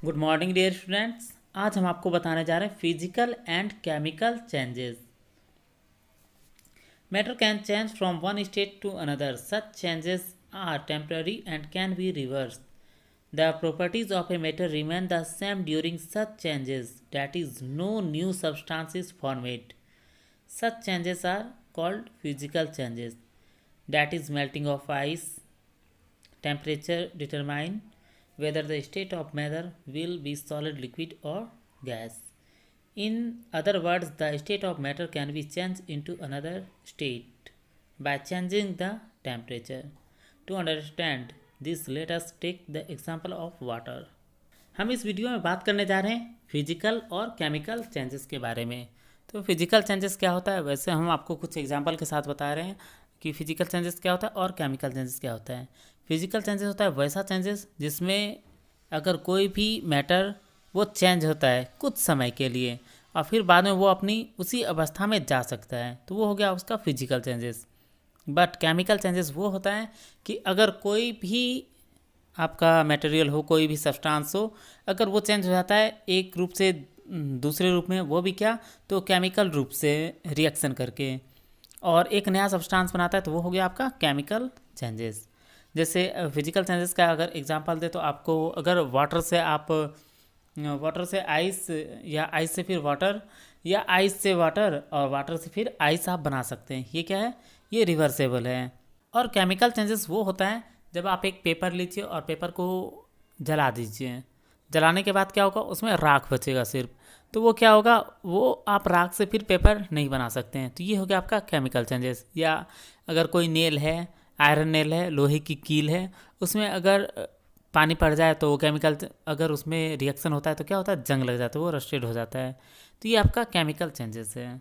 Good morning dear students. आज हम आपको बताने जा रहे हैं physical and chemical changes. Matter can change from one state to another. Such changes are temporary and can be reversed. The properties of a matter remain the same during such changes, that is, no new substance is formed. Such changes are called physical changes, that is, melting of ice. Temperature determine whether the state of matter will be solid, liquid, or gas. In other words, the state of matter can be changed into another state by changing the temperature. To understand this, let us take the example of water. हम इस video में बात करने जा रहे हैं physical और chemical changes के बारे में। तो फिजिकल चेंजेस क्या होता है, वैसे हम आपको कुछ एग्जांपल के साथ बता रहे हैं कि फिजिकल चेंजेस क्या होता है और केमिकल चेंजेस क्या होता है। फिजिकल चेंजेस होता है वैसा चेंजेस जिसमें अगर कोई भी मैटर वो चेंज होता है कुछ समय के लिए और फिर बाद में वो अपनी उसी अवस्था में जा सकता है, तो वो हो गया उसका physical changes. But chemical changes वो होता है कि अगर कोई भी आपका मटेरियल हो, कोई भी सब्सटेंस हो, अगर वो चेंज हो जाता है एक रूप से दूसरे रूप में, वो भी क्या, तो केमिकल रूप से रिएक्शन करके और एक नया सब्सटेंस बनाता है, तो वो हो गया आपका केमिकल चेंजेस। जैसे फिजिकल चेंजेस का अगर एग्जांपल दे तो आपको, अगर वाटर से आइस या आइस से फिर वाटर या आइस से वाटर और वाटर से फिर आइस आप बना सकते हैं। ये क्या है, ये रिवर्सेबल है। और केमिकल चेंजेस वो होता है जब आप एक पेपर लीजिए और पेपर को जला दीजिए, जलाने के बाद क्या होगा, उसमें राख बचेगा सिर्फ, तो वो क्या होगा, वो आप राख से फिर पेपर नहीं बना सकते हैं, तो ये हो गया आपका केमिकल चेंजेस। या अगर कोई नेल है, आयरन नेल है, लोहे की कील है, उसमें अगर पानी पड़ जाए तो वो केमिकल, अगर उसमें रिएक्शन होता है तो क्या होता है, जंग लग जाता है, वो रस्टेड हो जाता है, तो ये आपका केमिकल चेंजेस है।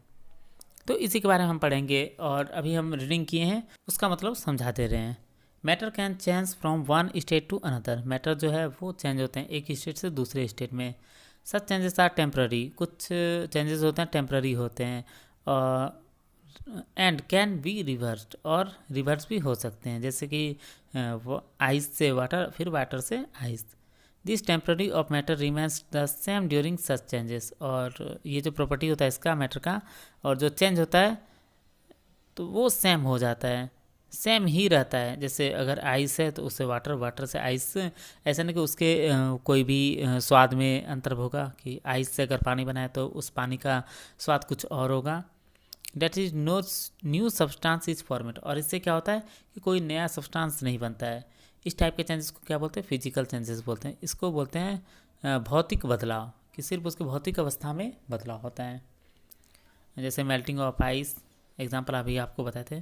तो इसी के बारे में हम पढ़ेंगे और अभी हम रीडिंग किए हैं उसका मतलब समझा दे रहे हैं। Matter can change from one state to another. Matter जो है वो चेंज होते हैं एक स्टेट से दूसरे स्टेट में। Such changes are temporary. कुछ चेंजेस होते हैं टेम्प्ररी होते हैं और एंड कैन बी रिवर्स्ड, और रिवर्स भी हो सकते हैं, जैसे कि वो आइस से वाटर, फिर वाटर से ice. This temporary of matter remains the same during such changes. और ये जो प्रॉपर्टी होता है इसका मैटर का, और जो चेंज होता है तो वो सेम हो जाता है, सेम ही रहता है। जैसे अगर आइस है तो उससे वाटर, वाटर से आइस, ऐसा नहीं कि उसके कोई भी स्वाद में अंतर होगा, कि आइस से अगर पानी बनाए तो उस पानी का स्वाद कुछ और होगा। That is no new substance is format. और इससे क्या होता है कि कोई नया सब्सटेंस नहीं बनता है। इस टाइप के चेंजेस को क्या बोलते हैं, फिजिकल चेंजेस बोलते हैं। इसको बोलते हैं भौतिक बदलाव, कि सिर्फ उसके भौतिक अवस्था में बदलाव होता है। जैसे मेल्टिंग ऑफ आइस, एग्जाम्पल अभी आपको बताए थे।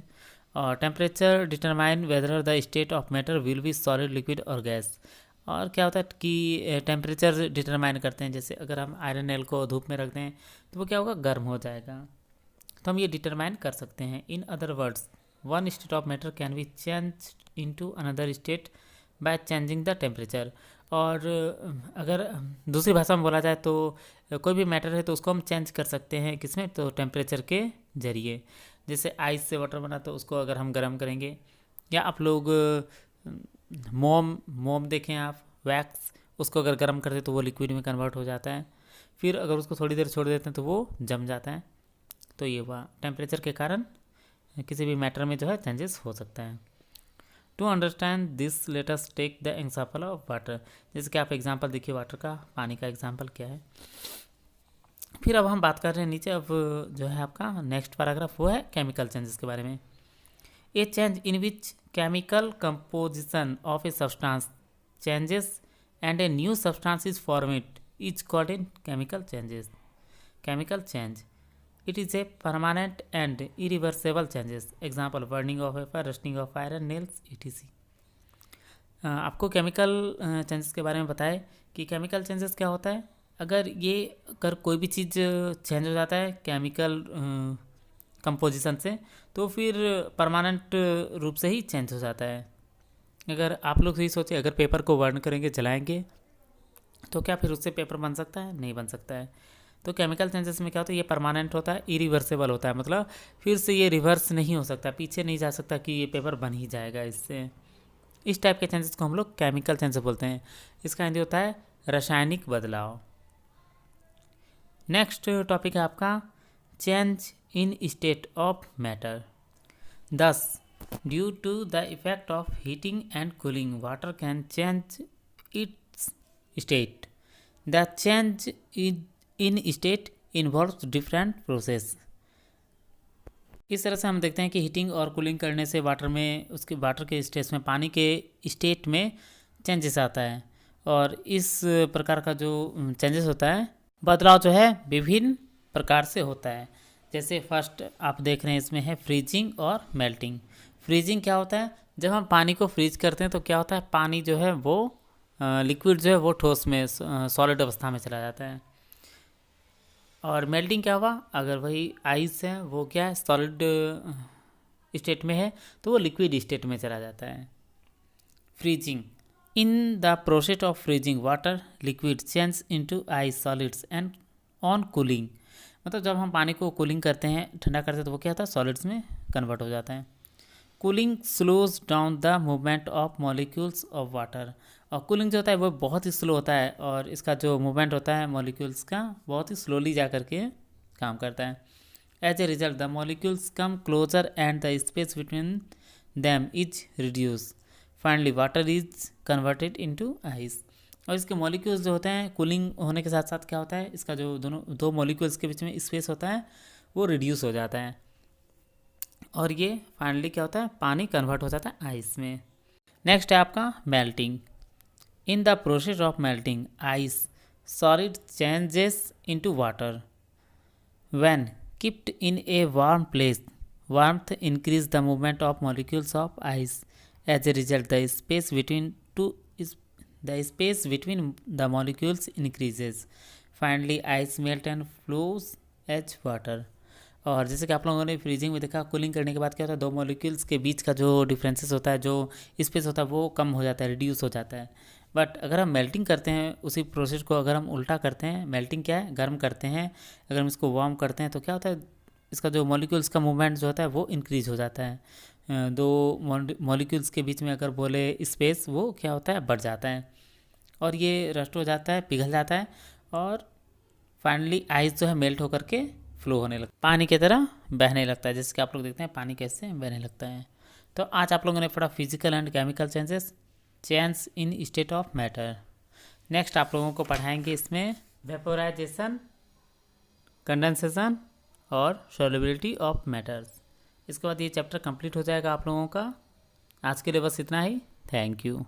और temperature determine whether the state of matter will be solid, liquid और गैस। और क्या होता है कि टेम्परेचर डिटरमाइन करते हैं। जैसे अगर हम आयरन नेल को धूप में रख दें तो वो क्या होगा, गर्म हो जाएगा, तो हम ये डिटरमाइन कर सकते हैं। In other words, one state of matter can be change into another state by changing the temperature. और अगर दूसरी भाषा में बोला जाए तो कोई भी मैटर है तो उसको हम चेंज कर सकते हैं, किसमें, तो टेम्परेचर के जरिए। जैसे आइस से वाटर बना तो उसको अगर हम गर्म करेंगे, या आप लोग मोम मोम देखें आप, वैक्स, उसको अगर गर्म करते तो वो लिक्विड में कन्वर्ट हो जाता है, फिर अगर उसको थोड़ी देर छोड़ देते हैं तो वो जम जाता है। तो ये हुआ, टेम्परेचर के कारण किसी भी मैटर में जो है चेंजेस हो सकता है। To understand this let us take the example of water. जैसे कि आप एग्जाम्पल देखिए वाटर का, पानी का एग्जाम्पल क्या है। फिर अब हम बात कर रहे हैं नीचे, अब जो है आपका नेक्स्ट पैराग्राफ वो है केमिकल चेंजेस के बारे में। ए change in which chemical composition of a substance changes and a new substance is formed is called in chemical changes. Chemical change, it is a permanent and irreversible changes. Example, burning of paper, rusting of iron nails, etc. आपको chemical changes के बारे में बताए कि chemical changes क्या होता है। अगर कोई भी चीज़ चेंज हो जाता है केमिकल कंपोजिशन से, तो फिर परमानेंट रूप से ही चेंज हो जाता है। अगर आप लोग ही सोचिए, अगर पेपर को बर्न करेंगे, जलाएंगे, तो क्या फिर उससे पेपर बन सकता है, नहीं बन सकता है। तो केमिकल चेंजेस में क्या होता है, ये परमानेंट होता है, इरिवर्सेबल होता है, मतलब फिर से ये रिवर्स नहीं हो सकता, पीछे नहीं जा सकता कि ये पेपर बन ही जाएगा इससे। इस टाइप के चेंजेस को हम लोग केमिकल चेंजेस बोलते हैं। इसका हिंदी होता है रासायनिक बदलाव। नेक्स्ट टॉपिक है आपका change in state of matter. Thus, due to the effect of heating and cooling, water can change its state. The change in state involves different process. इस तरह से हम देखते हैं कि हीटिंग और कूलिंग करने से वाटर में उसके वाटर के स्टेट में पानी के स्टेट में चेंजेस आता है और इस प्रकार का जो चेंजेस होता है बदलाव जो है विभिन्न प्रकार से होता है। जैसे फर्स्ट आप देख रहे हैं इसमें है फ्रीजिंग और मेल्टिंग। फ्रीजिंग क्या होता है, जब हम पानी को फ्रीज करते हैं तो क्या होता है, पानी जो है वो लिक्विड जो है वो ठोस में सॉलिड अवस्था में चला जाता है। और मेल्टिंग क्या हुआ, अगर वही आइस है वो क्या है सॉलिड स्टेट में है तो वो लिक्विड स्टेट में चला जाता है। Freezing, in the process of freezing water liquid change into ice solids and on cooling, मतलब जब हम पानी को कूलिंग करते हैं ठंडा करते हैं तो वो क्या होता है सॉलिड्स में कन्वर्ट हो जाता है। Cooling slows down the movement of molecules of water, और कूलिंग जो होता है वो बहुत ही स्लो होता है और इसका जो मूवमेंट होता है मॉलिक्यूल्स का बहुत ही स्लोली जा करके काम करता है। As a result the molecules come closer and the space between them is reduce, finally water is converted into ice. और इसके मॉलिक्यूल्स जो होते हैं कूलिंग होने के साथ साथ क्या होता है, इसका जो दो मॉलिक्यूल्स के बीच में स्पेस होता है वो रिड्यूस हो जाता है और ये फाइनली क्या होता है पानी कन्वर्ट हो जाता है आइस में। नेक्स्ट है आपका melting. In the process of melting ice solid changes into water when keeped in a warm place, warmth increase the movement of molecules of ice, as a result the space between the molecules increases, finally ice melt and flows as water। और जैसे कि आप लोगों ने freezing में देखा cooling करने के बाद क्या होता है दो मॉलिक्यूल्स के बीच का जो डिफरेंसेस होता है, जो स्पेस होता है वो कम हो जाता है, रिड्यूस हो जाता है। बट अगर हम मेल्टिंग करते हैं उसी प्रोसेस को अगर हम उल्टा करते हैं, मेल्टिंग क्या है गर्म करते हैं, अगर हम इसको वार्म करते हैं तो क्या होता है इसका जो मॉलिक्यूल्स का मूवमेंट जो होता है वो इंक्रीज हो जाता है। दो मॉलिक्यूल्स के बीच में अगर बोले स्पेस वो क्या होता है बढ़ जाता है और ये रस्ट हो जाता है, पिघल जाता है और फाइनली आइस जो है मेल्ट होकर के फ्लो होने लगता है, पानी की तरह बहने लगता है, जैसे कि आप लोग देखते हैं पानी कैसे बहने लगता है। तो आज आप लोगों ने पढ़ा physical and chemical changes, change in state of matter. Next आप लोगों को पढ़ाएंगे इसमें वेपोराइजेशन, कंडेंसेशन और सॉल्युबिलिटी ऑफ मैटर्स। इसके बाद ये चैप्टर कंप्लीट हो जाएगा आप लोगों का। आज के लिए बस इतना ही। Thank you.